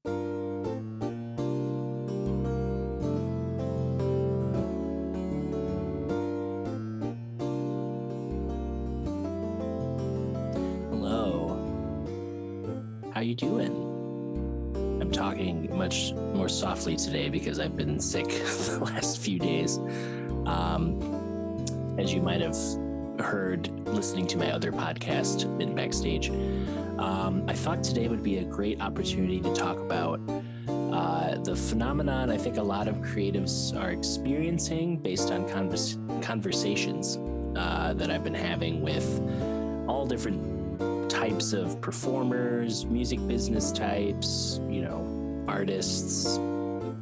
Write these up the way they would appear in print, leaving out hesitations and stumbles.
Hello, how you doing? I'm talking much more softly today because I've been sick the last few days. As you might have heard listening to my other podcast, Been Backstage, I thought today would be a great opportunity to talk about the phenomenon I think a lot of creatives are experiencing based on conversations that I've been having with all different types of performers, music business types, artists,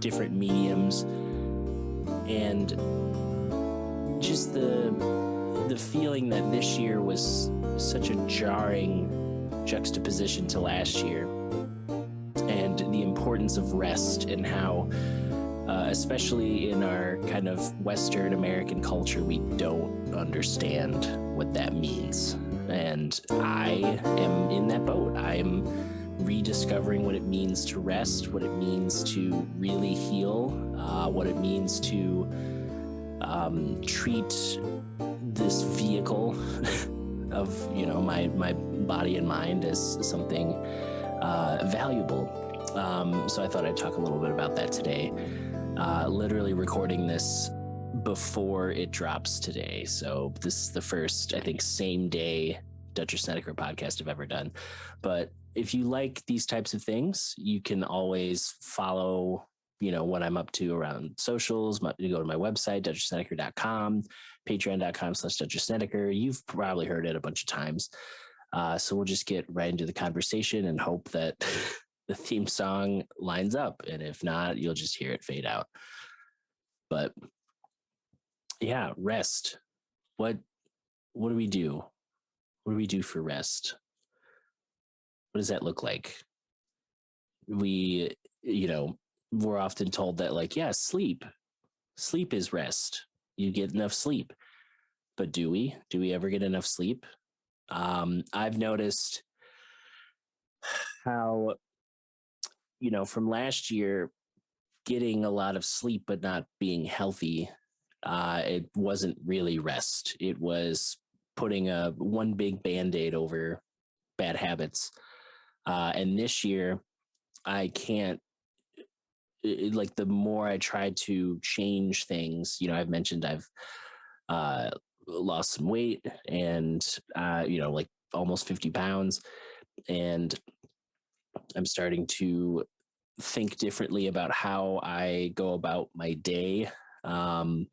different mediums, and just the feeling that this year was such a jarring juxtaposition to last year, and the importance of rest and how, especially in our kind of Western American culture, we don't understand what that means. And I am in that boat. I am rediscovering what it means to rest, what it means to really heal, what it means to treat this vehicle of, my body and mind as something valuable. So I thought I'd talk a little bit about that today. Literally recording this before it drops today. So this is the first, I think, same day Dutch or Snedeker podcast I've ever done. But if you like these types of things, you can always follow, what I'm up to around socials. You go to my website, dutchersnedeker.com, patreon.com/dutchersnedeker. You've probably heard it a bunch of times. So we'll just get right into the conversation and hope that the theme song lines up. And if not, you'll just hear it fade out. But yeah, rest. What do we do? What do we do for rest? What does that look like? We're often told that sleep is rest. You get enough sleep. But do we ever get enough sleep? I've noticed how, from last year, getting a lot of sleep, but not being healthy, it wasn't really rest. It was putting one big Band-Aid over bad habits. And this year, I can't, the more I tried to change things, I've mentioned I've lost some weight and, almost 50 pounds. And I'm starting to think differently about how I go about my day. In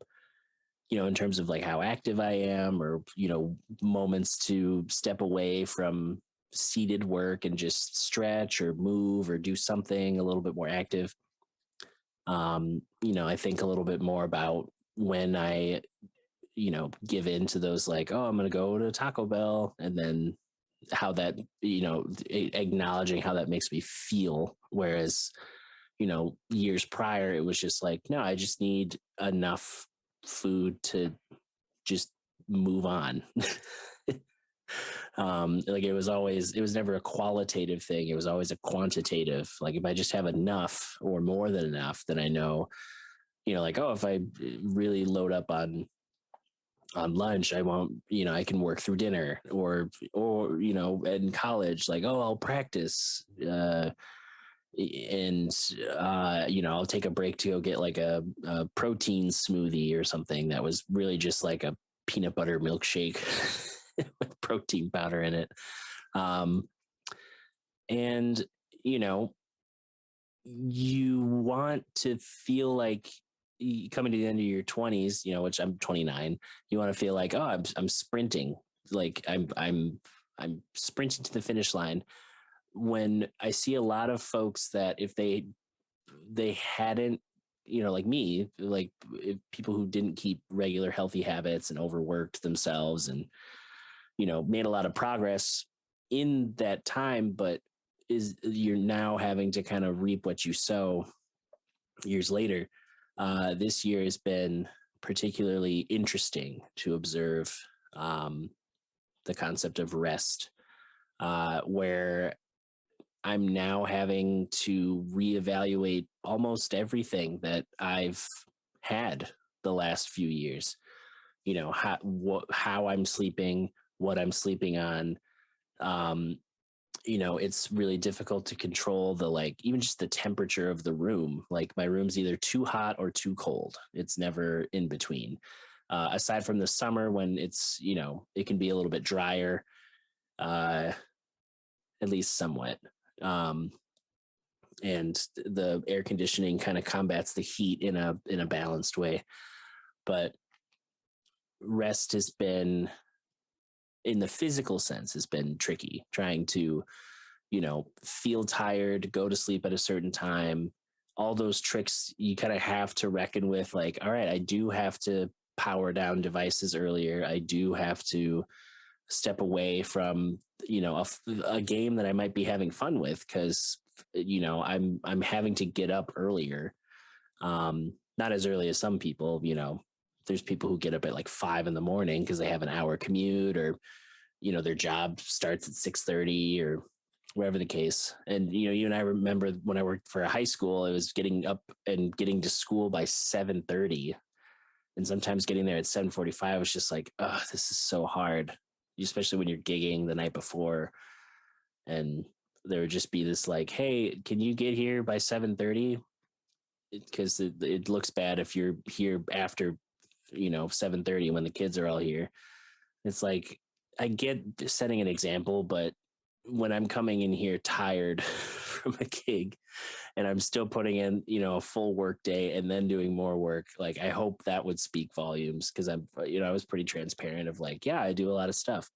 terms of how active I am, or, moments to step away from seated work and just stretch or move or do something a little bit more active. I think a little bit more about when I, give in to those I'm going to go to Taco Bell, and then how that, acknowledging how that makes me feel. Whereas, years prior, it was just no, I just need enough food to just move on. It was never a qualitative thing. It was always a quantitative. If I just have enough or more than enough, then I know, if I really load up on lunch, I won't, I can work through dinner, or, in college, I'll practice, and I'll take a break to go get a protein smoothie or something that was really just a peanut butter milkshake with protein powder in it. And you want to feel coming to the end of your 20s, which I'm 29, you want to feel I'm sprinting, I'm sprinting to the finish line. When I see a lot of folks that if they hadn't, like me, people who didn't keep regular healthy habits and overworked themselves and, made a lot of progress in that time, but you're now having to kind of reap what you sow years later. This year has been particularly interesting to observe the concept of rest, where I'm now having to reevaluate almost everything that I've had the last few years. How I'm sleeping, what I'm sleeping on. Um, it's really difficult to control even just the temperature of the room. Like my room's either too hot or too cold. It's never in between. Aside from the summer when it can be a little bit drier, uh, at least somewhat. Um, and the air conditioning kind of combats the heat in a balanced way. But rest has been, in the physical sense, has been tricky. Trying to feel tired, go to sleep at a certain time, all those tricks you kind of have to reckon with. Like, all right, I do have to power down devices earlier. I do have to step away from a game that I might be having fun with, because I'm having to get up earlier. Not as early as some people. There's people who get up at like 5 a.m. because they have an hour commute, or their job starts at 6:30 or whatever the case. And you and I remember when I worked for a high school, I was getting up and getting to school by 7:30, and sometimes getting there at 7:45 was just like, oh, this is so hard, especially when you're gigging the night before. And there would just be this like, hey, can you get here by 7:30? Because it looks bad if you're here after 7:30 when the kids are all here. It's like, I get setting an example, but when I'm coming in here tired from a gig and I'm still putting in a full work day and then doing more work, like I hope that would speak volumes, because I was pretty transparent of like, yeah, I do a lot of stuff.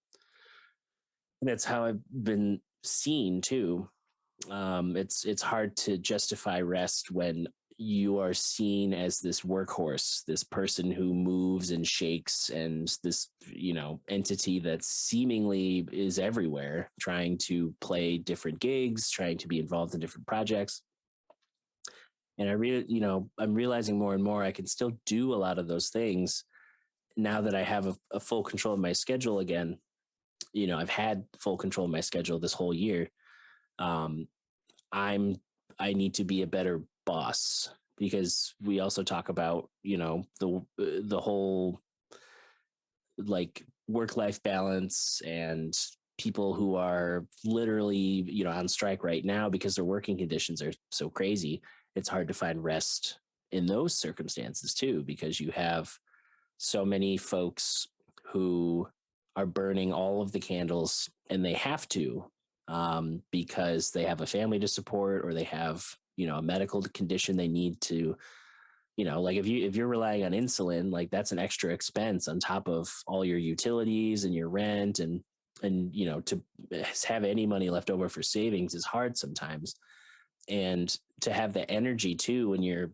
And that's how I've been seen too. It's hard to justify rest when you are seen as this workhorse, this person who moves and shakes, and this entity that seemingly is everywhere, trying to play different gigs, trying to be involved in different projects. And I'm realizing more and more I can still do a lot of those things now that I have a full control of my schedule again. I've had full control of my schedule this whole year. um, I need to be a better boss, because we also talk about the whole like work life balance, and people who are literally on strike right now because their working conditions are so crazy. It's hard to find rest in those circumstances too, because you have so many folks who are burning all of the candles, and they have to, because they have a family to support, or they have a medical condition they need to, like if you're relying on insulin, like that's an extra expense on top of all your utilities and your rent, and to have any money left over for savings is hard sometimes. And to have the energy too when you're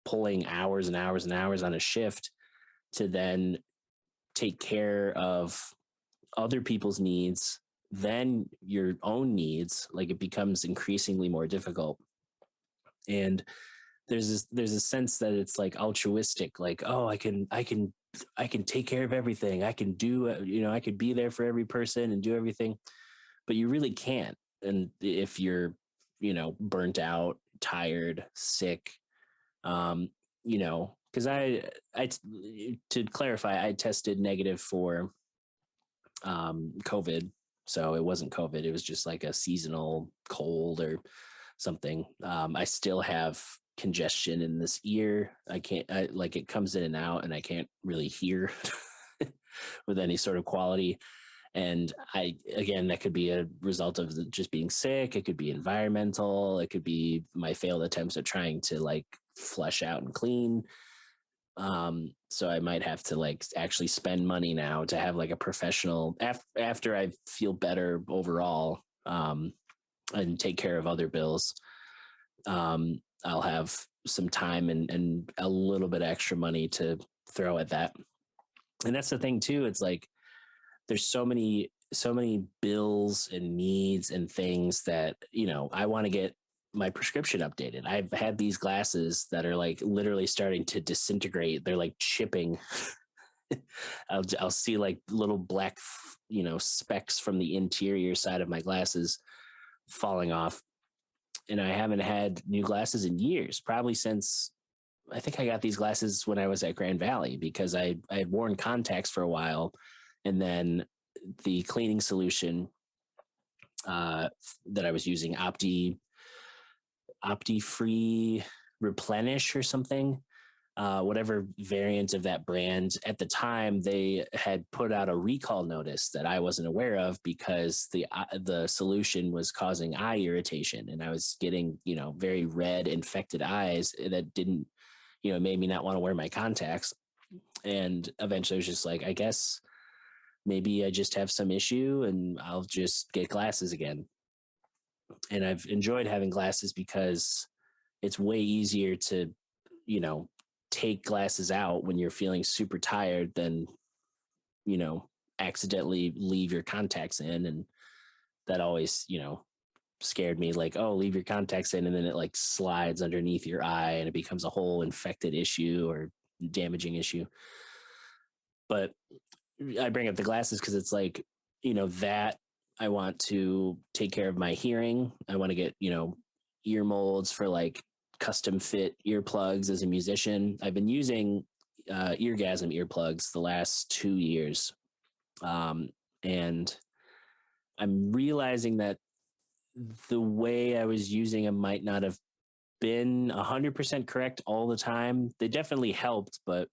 pulling hours and hours and hours on a shift, to then take care of other people's needs, then your own needs, like it becomes increasingly more difficult. And there's a sense that it's like altruistic, like, oh, I can take care of everything. I can do, I could be there for every person and do everything, but you really can't. And if you're, burnt out, tired, sick, um, because to clarify, I tested negative for COVID. So it wasn't COVID. It was just like a seasonal cold or something. I still have congestion in this ear. Like it comes in and out, and I can't really hear with any sort of quality. And again, that could be a result of just being sick. It could be environmental. It could be my failed attempts at trying to like flush out and clean. So I might have to like actually spend money now to have like a professional after I feel better overall, and take care of other bills. I'll have some time and a little bit extra money to throw at that. And that's the thing too. It's like, there's so many bills and needs and things that, I want to get my prescription updated. I've had these glasses that are like literally starting to disintegrate. They're like chipping. I'll see like little black, specks from the interior side of my glasses falling off. And I haven't had new glasses in years, probably since I think I got these glasses when I was at Grand Valley, because I had worn contacts for a while, and then the cleaning solution that I was using, Opti Free Replenish or something, whatever variant of that brand. At the time, they had put out a recall notice that I wasn't aware of, because the solution was causing eye irritation, and I was getting, very red, infected eyes that didn't, made me not want to wear my contacts. And eventually I was just like, I guess maybe I just have some issue and I'll just get glasses again. And I've enjoyed having glasses because it's way easier to, take glasses out when you're feeling super tired than, accidentally leave your contacts in. And that always, scared me, like, oh, leave your contacts in and then it like slides underneath your eye and it becomes a whole infected issue or damaging issue. But I bring up the glasses because it's like, that I want to take care of my hearing. I want to get, ear molds for like custom fit earplugs as a musician. I've been using Eargasm earplugs the last 2 years. And I'm realizing that the way I was using them might not have been 100% correct all the time. They definitely helped, but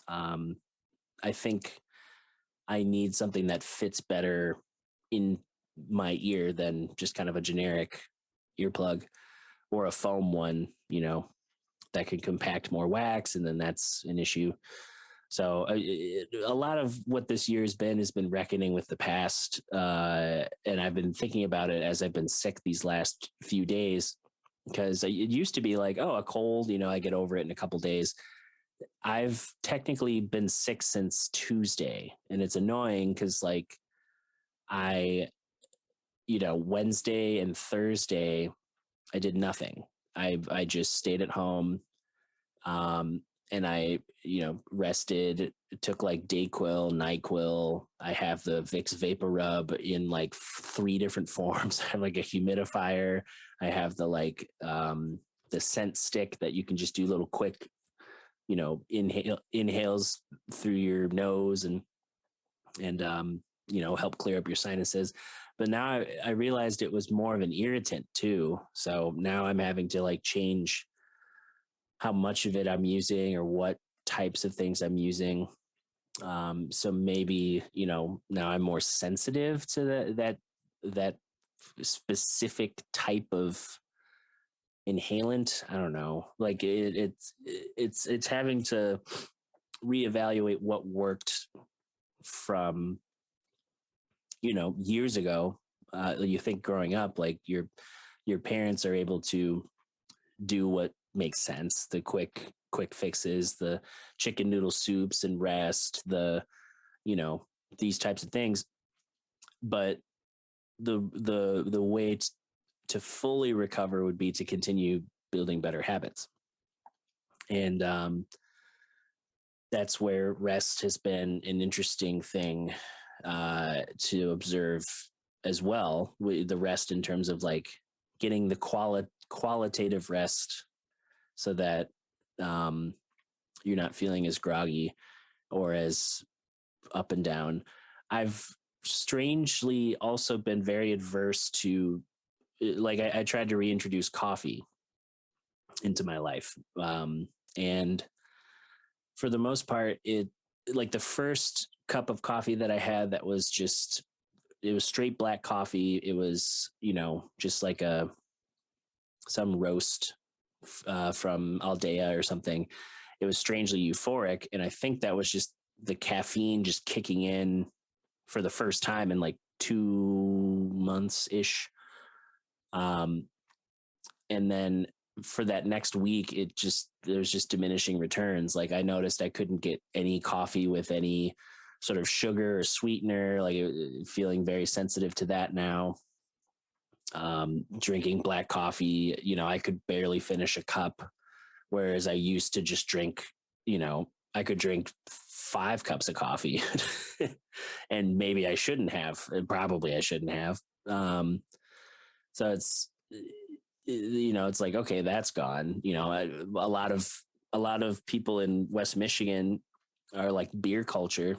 I think I need something that fits better in my ear than just kind of a generic earplug or a foam one, that could compact more wax, and then that's an issue. So a lot of what this year has been reckoning with the past, and I've been thinking about it as I've been sick these last few days, because it used to be like, oh, a cold, I get over it in a couple days. I've technically been sick since Tuesday, and it's annoying because like I, Wednesday and Thursday, I did nothing. I just stayed at home, and I, rested, took like Dayquil, NyQuil. I have the Vicks Vapor Rub in like 3 different forms. I have like a humidifier. I have the like the scent stick that you can just do little quick, inhales through your nose and help clear up your sinuses. But now I realized it was more of an irritant too. So now I'm having to like change how much of it I'm using or what types of things I'm using. So maybe, now I'm more sensitive to that specific type of inhalant. I don't know. Like it's having to reevaluate what worked from, years ago. You think growing up, like your parents are able to do what makes sense, the quick fixes, the chicken noodle soups and rest, the these types of things. But the way to fully recover would be to continue building better habits. And that's where rest has been an interesting thing to observe as well. The rest in terms of like getting the qualitative rest, so that you're not feeling as groggy or as up and down. I've strangely also been very adverse to, like, I tried to reintroduce coffee into my life. And for the most part, it, like the first cup of coffee that I had, that was just, it was straight black coffee. It was, just like some roast from Aldea or something. It was strangely euphoric. And I think that was just the caffeine just kicking in for the first time in like 2 months ish. And then for that next week, there's just diminishing returns. Like I noticed I couldn't get any coffee with any sort of sugar or sweetener, like feeling very sensitive to that now. Drinking black coffee, I could barely finish a cup, whereas I used to just drink, I could drink 5 cups of coffee and maybe I shouldn't have, probably I shouldn't have. So it's like, okay, that's gone. A lot of people in West Michigan are like beer culture,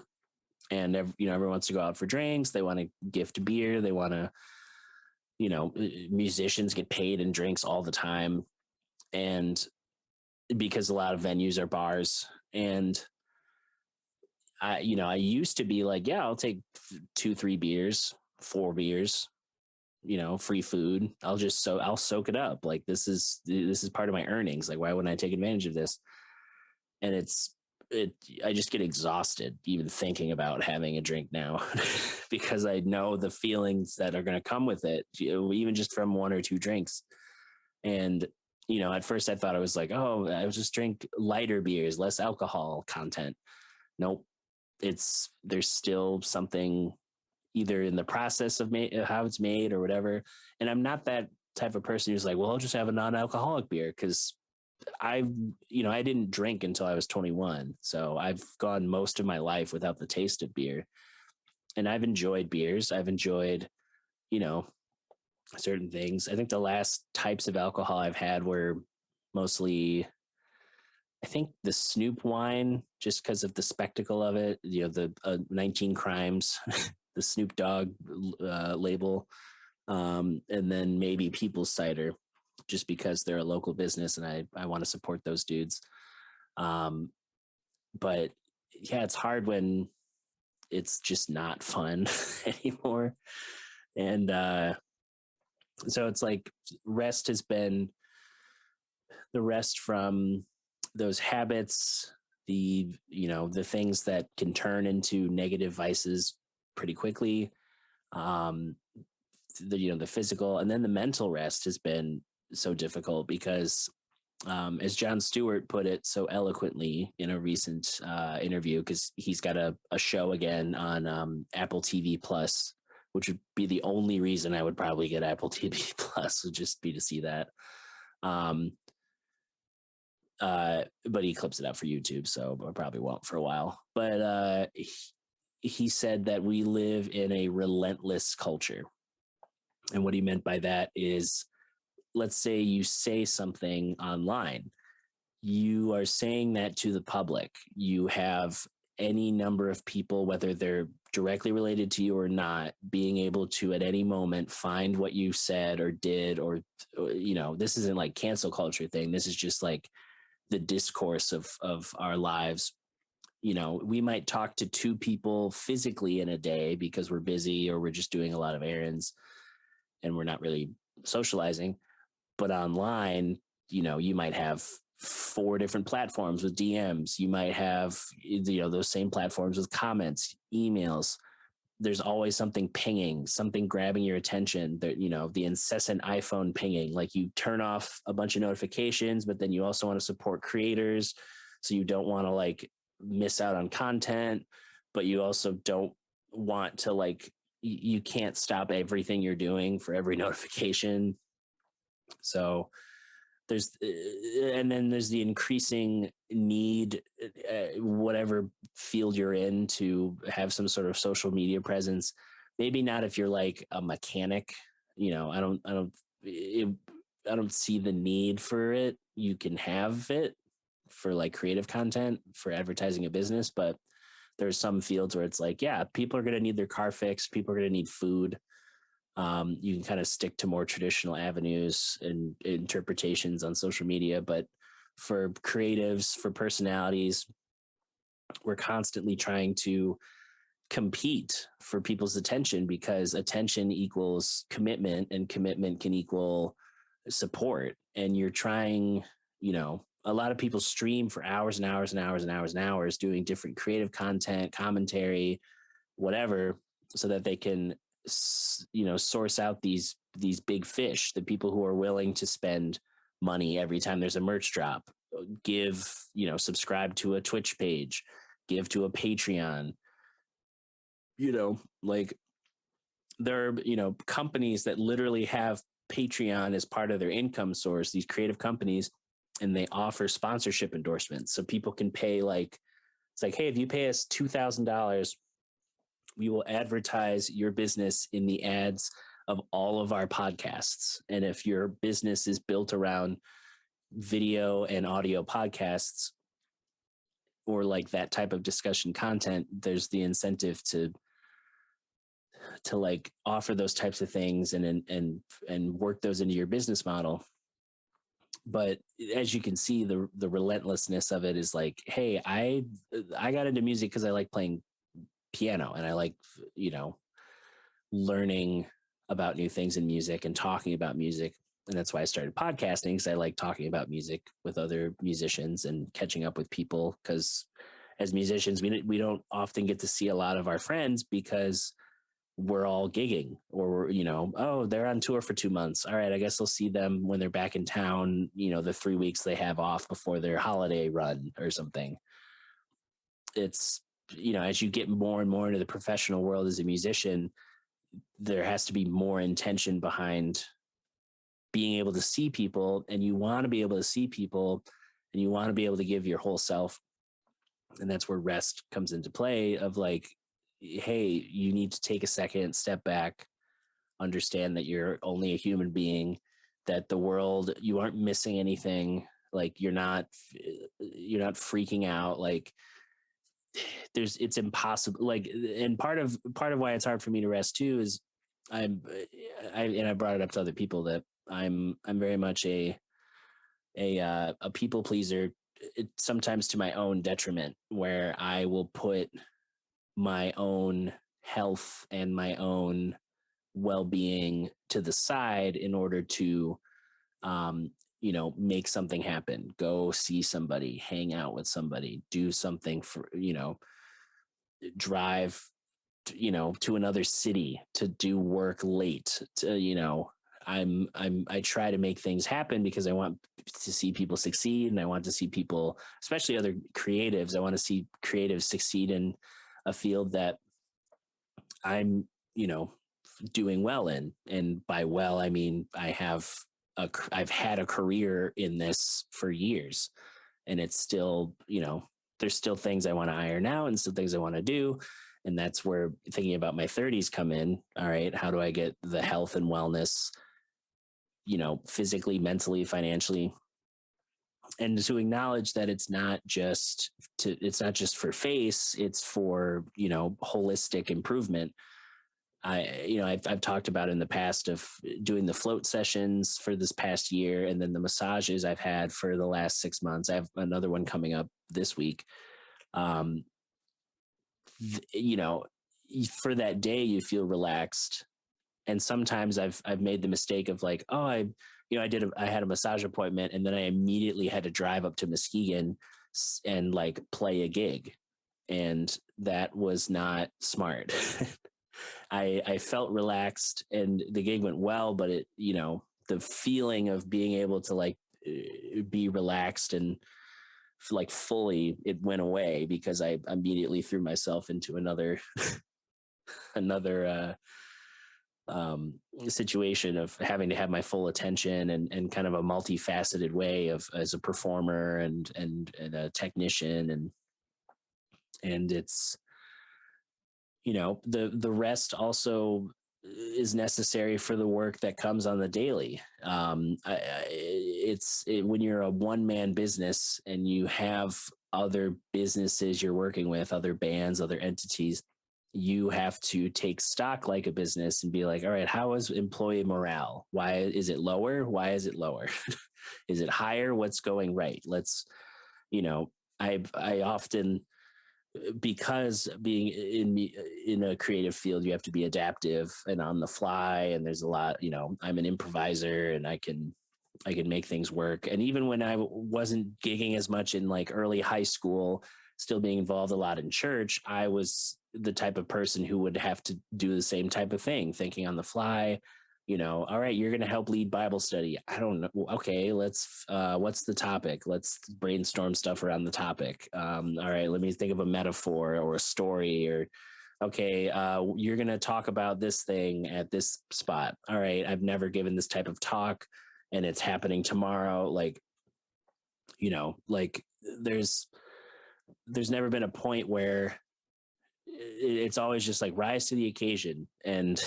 and everyone wants to go out for drinks. They want to gift beer. They want to, musicians get paid in drinks all the time, and because a lot of venues are bars. And I used to be like, yeah, I'll take 2, 3 beers, 4 beers, free food. I'll soak it up. Like this is part of my earnings. Like, why wouldn't I take advantage of this? And I just get exhausted even thinking about having a drink now because I know the feelings that are going to come with it, even just from 1 or 2 drinks. And, at first I thought I was like, oh, I would just drink lighter beers, less alcohol content. Nope. There's still something either in the process of how it's made or whatever. And I'm not that type of person who's like, well, I'll just have a non-alcoholic beer, because I didn't drink until I was 21. So I've gone most of my life without the taste of beer. And I've enjoyed beers. I've enjoyed, you know, certain things. I think the last types of alcohol I've had were mostly, I think, the Snoop wine, just because of the spectacle of it, the 19 Crimes, the Snoop Dogg label, and then maybe People's Cider, just because they're a local business and I want to support those dudes. But yeah, it's hard when it's just not fun anymore. And so it's like rest has been the rest from those habits, the things that can turn into negative vices pretty quickly. The physical, and then the mental rest has been so difficult because, as Jon Stewart put it so eloquently in a recent interview, because he's got a show again on Apple TV Plus, which would be the only reason I would probably get Apple TV Plus, would just be to see that. But he clips it out for YouTube, so I probably won't for a while. But he said that we live in a relentless culture. And what he meant by that is, let's say you say something online, you are saying that to the public. You have any number of people, whether they're directly related to you or not, being able to at any moment find what you said or did, or this isn't like cancel culture thing. This is just like the discourse of our lives. We might talk to 2 people physically in a day because we're busy or we're just doing a lot of errands and we're not really socializing. But online, you might have 4 different platforms with DMs. You might have, those same platforms with comments, emails. There's always something pinging, something grabbing your attention. The incessant iPhone pinging, like you turn off a bunch of notifications, but then you also want to support creators. So you don't want to like miss out on content, but you also don't want to you can't stop everything you're doing for every notification. So and then there's the increasing need, whatever field you're in, to have some sort of social media presence. Maybe not if you're like a mechanic. I don't see the need for it. You can have it for like creative content, for advertising a business, but there's some fields where it's like, yeah, people are going to need their car fixed. People are going to need food. You can kind of stick to more traditional avenues and interpretations on social media. But for creatives, for personalities, we're constantly trying to compete for people's attention, because attention equals commitment and commitment can equal support. And you're trying, a lot of people stream for hours and hours and hours and hours and hours doing different creative content, commentary, whatever, so that they can source out these big fish, the people who are willing to spend money every time there's a merch drop, give, subscribe to a Twitch page, give to a Patreon. Like there are, companies that literally have Patreon as part of their income source, these creative companies, and they offer sponsorship endorsements. So people can pay, like, it's like, hey, if you pay us $2,000, we will advertise your business in the ads of all of our podcasts. And if your business is built around video and audio podcasts or like that type of discussion content, there's the incentive to like offer those types of things and work those into your business model. But as you can see, the relentlessness of it is like, hey, I got into music because I like playing piano and I like, you know, learning about new things in music and talking about music. And that's why I started podcasting, because I like talking about music with other musicians and catching up with people. Because as musicians, we don't often get to see a lot of our friends because we're all gigging, or, you know, oh, they're on tour for 2 months. All right, I guess I'll see them when they're back in town, you know, the 3 weeks they have off before their holiday run or something. It's, you know, as you get more and more into the professional world as a musician, there has to be more intention behind being able to see people, and you want to be able to see people and you want to be able to give your whole self. And that's where rest comes into play of like, hey, you need to take a second, step back, understand that you're only a human being, that the world, you aren't missing anything. Like you're not freaking out. Like it's impossible. Like, and part of why it's hard for me to rest too is and I brought it up to other people that I'm very much a people pleaser, sometimes to my own detriment, where I will put my own health and my own well-being to the side in order to you know, make something happen, go see somebody, hang out with somebody, do something for, you know, drive you know, to another city to do work late, to, you know, I try to make things happen because I want to see people succeed, and I want to see people, especially other creatives, I want to see creatives succeed in a field that I'm, you know, doing well in. And by well, I mean I've had a career in this for years, and it's still, you know, there's still things I want to iron out and still things I want to do. And that's where thinking about my 30s come in. All right, how do I get the health and wellness, you know, physically, mentally, financially, and to acknowledge that it's not just for face, it's for, you know, holistic improvement. I've talked about in the past of doing the float sessions for this past year, and then the massages I've had for the last 6 months. I have another one coming up this week. You know, for that day, you feel relaxed. And sometimes I've made the mistake of like, oh, I had a massage appointment, and then I immediately had to drive up to Muskegon and like play a gig. And that was not smart. I felt relaxed and the gig went well, but it, you know, the feeling of being able to like be relaxed and like fully, it went away because I immediately threw myself into another another situation of having to have my full attention and kind of a multifaceted way of as a performer and a technician, and it's, you know, the rest also is necessary for the work that comes on the daily. When you're a one-man business and you have other businesses you're working with, other bands, other entities, you have to take stock like a business and be like, all right, how is employee morale? Why is it lower? Why is it lower? Is it higher? What's going right? Let's, you know, I often, because being in a creative field, you have to be adaptive and on the fly. And there's a lot, you know, I'm an improviser and I can make things work. And even when I wasn't gigging as much in like early high school, still being involved a lot in church, I was the type of person who would have to do the same type of thing, thinking on the fly. You know, all right, you're going to help lead Bible study. I don't know. Okay, let's, what's the topic? Let's brainstorm stuff around the topic. All right, let me think of a metaphor or a story, or, okay, you're going to talk about this thing at this spot. All right, I've never given this type of talk and it's happening tomorrow. Like, you know, like there's never been a point where it's always just like rise to the occasion. And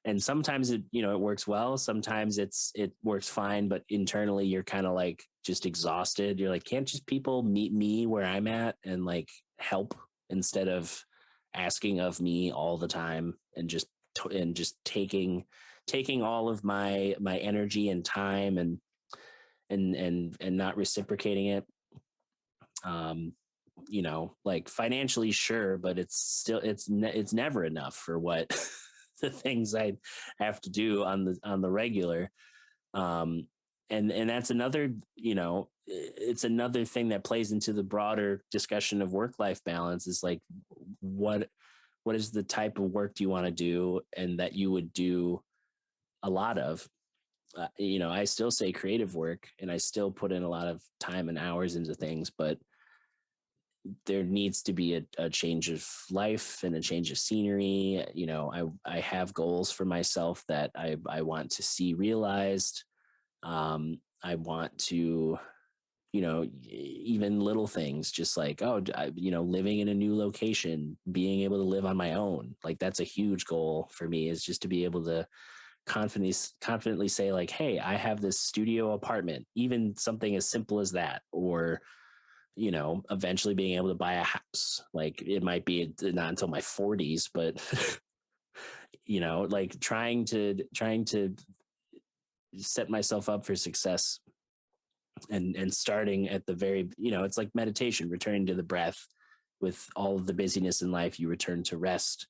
And sometimes it, it works well. Sometimes it works fine, but internally you're kind of like just exhausted. You're like, can't just people meet me where I'm at and like help instead of asking of me all the time and just taking all of my energy and time and not reciprocating it. Um, like financially, sure, but it's never enough for what the things I have to do on the regular. Um, and that's another, it's another thing that plays into the broader discussion of work-life balance is like, what is the type of work do you want to do and that you would do a lot of. I still say creative work and I still put in a lot of time and hours into things, but there needs to be a change of life and a change of scenery. I have goals for myself that I want to see realized. I want to, even little things, just like, living in a new location, being able to live on my own. Like that's a huge goal for me, is just to be able to confidently say like, hey, I have this studio apartment, even something as simple as that. Or eventually being able to buy a house. Like it might be not until my 40s, but like trying to set myself up for success and starting at the very, it's like meditation, returning to the breath. With all of the busyness in life, you return to rest,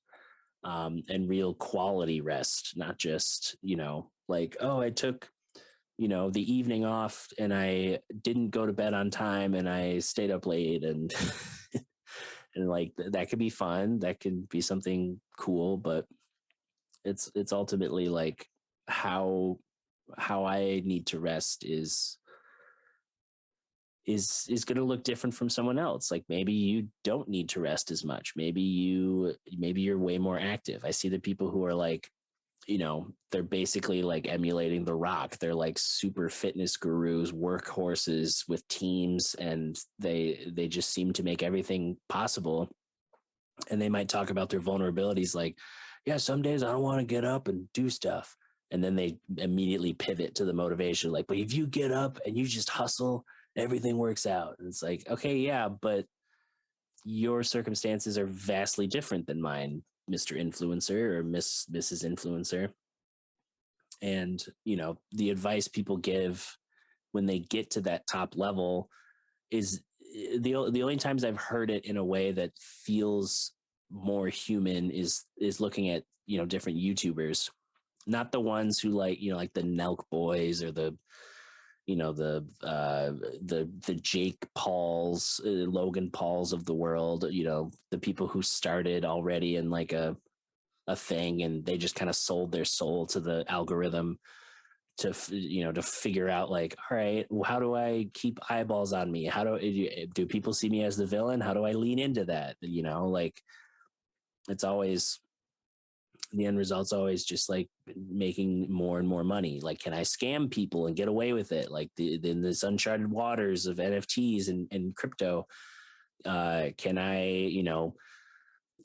and real quality rest, not just, like, oh, I took the evening off and I didn't go to bed on time and I stayed up late and and like that could be fun. That could be something cool, but it's ultimately like how I need to rest is going to look different from someone else. Like maybe you don't need to rest as much. Maybe you're way more active. I see the people who are like, they're basically like emulating The Rock. They're like super fitness gurus, workhorses with teams, and they just seem to make everything possible. And they might talk about their vulnerabilities, like, yeah, some days I don't want to get up and do stuff. And then they immediately pivot to the motivation, like, but if you get up and you just hustle, everything works out. And it's like, okay, yeah, but your circumstances are vastly different than mine, Mr. Influencer or Mrs. Influencer. And the advice people give when they get to that top level is the only times I've heard it in a way that feels more human is looking at different YouTubers, not the ones who like the Nelk boys or the the Jake Pauls, Logan Pauls of the world, the people who started already in like a thing and they just kind of sold their soul to the algorithm to to figure out like, all right, well, how do I keep eyeballs on me? How do people see me as the villain? How do I lean into that? Like it's always, the end result's always just like making more and more money. Like, can I scam people and get away with it? Like in this uncharted waters of NFTs and crypto, can I,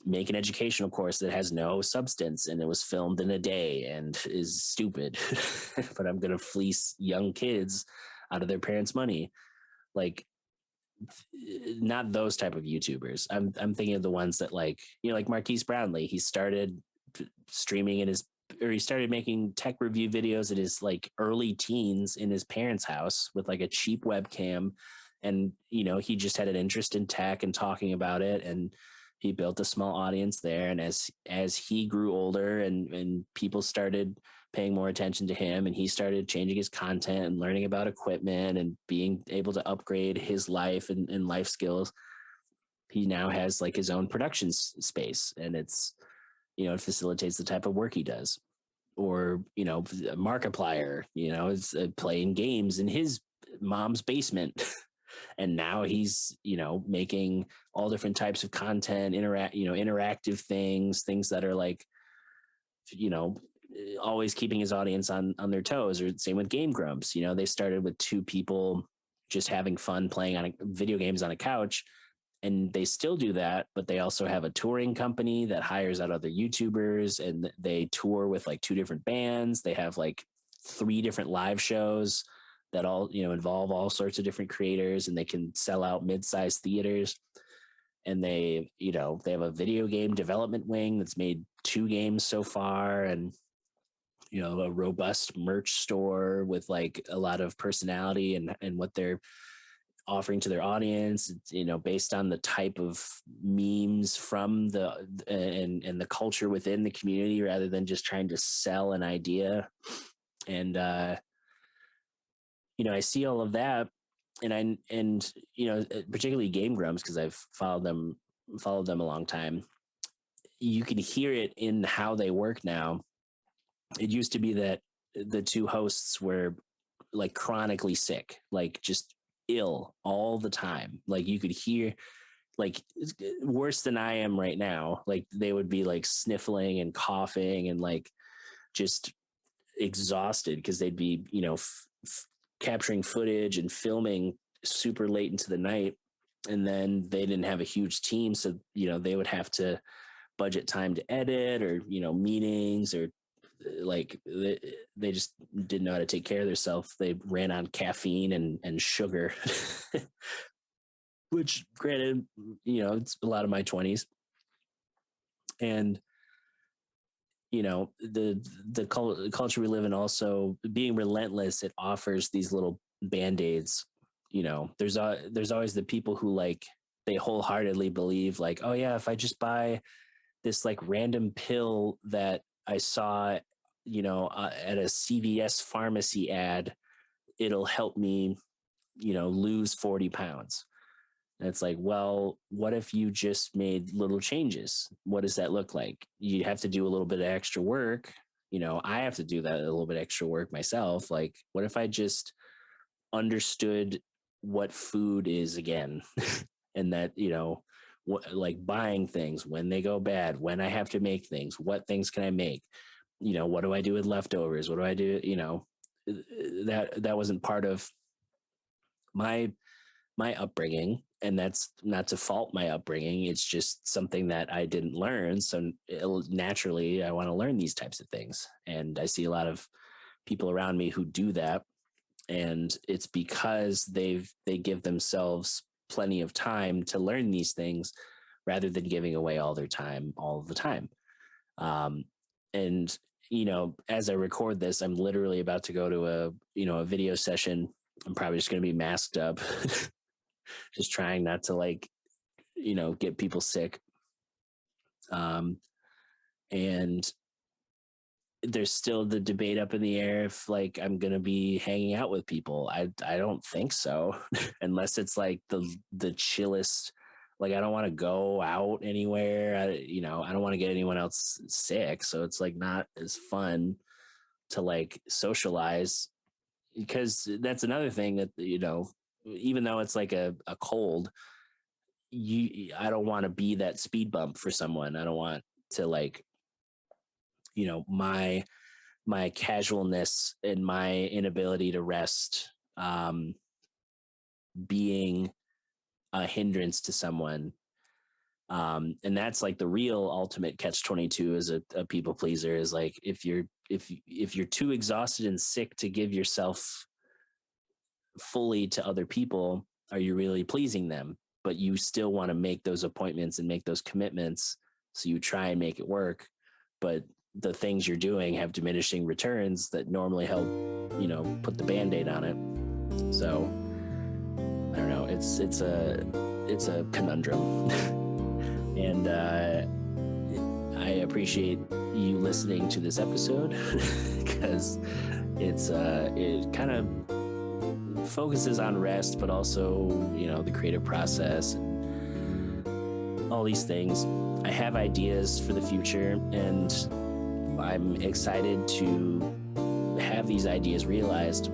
make an educational course that has no substance and it was filmed in a day and is stupid, but I'm going to fleece young kids out of their parents' money. Like, not those type of YouTubers. I'm thinking of the ones that like, like Marquise Brownlee. He started streaming he started making tech review videos in his like early teens in his parents' house with like a cheap webcam. And, he just had an interest in tech and talking about it. And he built a small audience there. And as he grew older and people started paying more attention to him and he started changing his content and learning about equipment and being able to upgrade his life and life skills, he now has like his own production space, and it's, it facilitates the type of work he does. Or, Markiplier, is playing games in his mom's basement. And now he's, making all different types of content, interactive things that are like, always keeping his audience on their toes. Or same with Game Grumps. They started with two people just having fun playing on video games on a couch, and they still do that, but they also have a touring company that hires out other YouTubers, and they tour with like 2 different bands. They have like 3 different live shows that all, involve all sorts of different creators, and they can sell out mid-sized theaters. And they have a video game development wing that's made 2 games so far, and a robust merch store with like a lot of personality and what they're offering to their audience, based on the type of memes from and the culture within the community, rather than just trying to sell an idea. And I see all of that, and particularly Game Grumps, because I've followed them a long time. You can hear it in how they work now. It used to be that the 2 hosts were like chronically sick, like just ill all the time. Like you could hear, like, worse than I am right now. Like they would be like sniffling and coughing and like just exhausted, because they'd be capturing footage and filming super late into the night, and then they didn't have a huge team, so they would have to budget time to edit, or meetings, or like they just didn't know how to take care of themselves. They ran on caffeine and sugar, which, granted, it's a lot of my 20s. And the culture we live in, also being relentless, it offers these little band-aids. There's always the people who, like, they wholeheartedly believe, like, oh yeah, if I just buy this like random pill that I saw at a CVS pharmacy ad, it'll help me lose 40 pounds. And it's like, well, what if you just made little changes? What does that look like? You have to do a little bit of extra work. I have to do that, a little bit extra work myself. Like, what if I just understood what food is again? And that, like buying things when they go bad, when I have to make things, what things can I make? What do I do with leftovers? What do I do? That wasn't part of my upbringing, and that's not to fault my upbringing. It's just something that I didn't learn. So naturally, I want to learn these types of things. And I see a lot of people around me who do that, and it's because they give themselves plenty of time to learn these things, rather than giving away all their time all the time. And as I record this, I'm literally about to go to a video session. I'm probably just going to be masked up, just trying not to, like, get people sick. And there's still the debate up in the air if, like, I'm going to be hanging out with people. I don't think so, unless it's like the chillest. Like, I don't want to go out anywhere. I don't want to get anyone else sick. So it's like not as fun to like socialize, because that's another thing that, even though it's like a cold, I don't want to be that speed bump for someone. I don't want to, like, my casualness and my inability to rest being a hindrance to someone. And that's like the real ultimate catch-22 as a people pleaser, is like, if you're too exhausted and sick to give yourself fully to other people, are you really pleasing them? But you still want to make those appointments and make those commitments, so you try and make it work, but the things you're doing have diminishing returns that normally help put the Band-Aid on it. So I don't know, it's a conundrum. And I appreciate you listening to this episode, because it kind of focuses on rest, but also the creative process and all these things. I have ideas for the future, and I'm excited to have these ideas realized.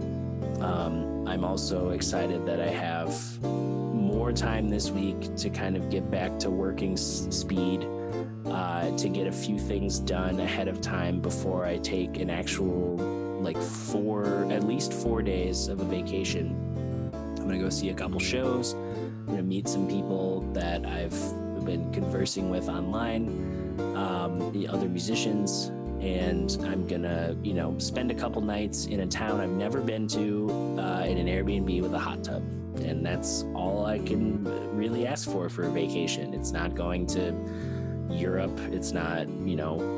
I'm also excited that I have more time this week to kind of get back to working speed, to get a few things done ahead of time before I take an actual, like, at least 4 days of a vacation. I'm going to go see a couple shows. gonna meet some people that I've been conversing with online, the other musicians, and I'm gonna, spend a couple nights in a town I've never been to, in an Airbnb with a hot tub. And that's all I can really ask for a vacation. It's not going to Europe. It's not,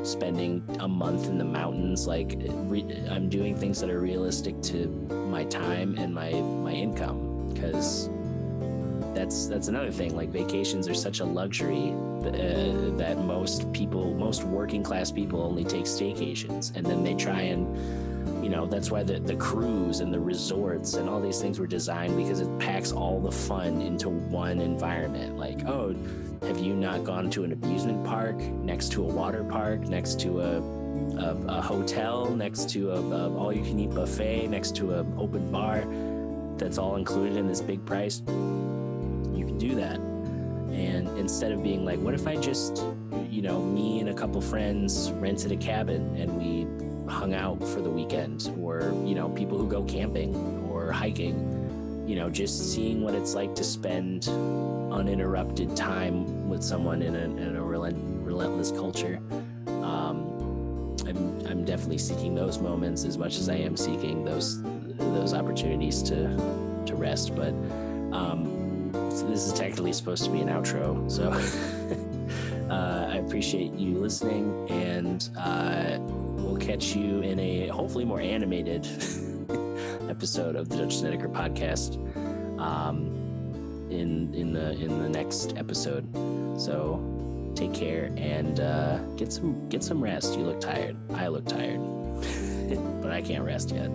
spending a month in the mountains. Like, I'm doing things that are realistic to my time and my income, because that's another thing. Like, vacations are such a luxury that most working class people only take staycations, and then they try and, that's why the cruise and the resorts and all these things were designed, because it packs all the fun into one environment. Like, oh, have you not gone to an amusement park next to a water park, next to a hotel, next to a all-you-can-eat buffet, next to an open bar that's all included in this big price? You can do that. And instead of being like, what if I just, me and a couple friends rented a cabin and we hung out for the weekend, or, people who go camping or hiking, just seeing what it's like to spend uninterrupted time with someone in a relentless culture. I'm definitely seeking those moments as much as I am seeking those opportunities to rest. But so this is technically supposed to be an outro, so I appreciate you listening, and we'll catch you in a hopefully more animated episode of the Judge Snedeker podcast in the next episode. So take care and get some rest. You look tired. I look tired, but I can't rest yet.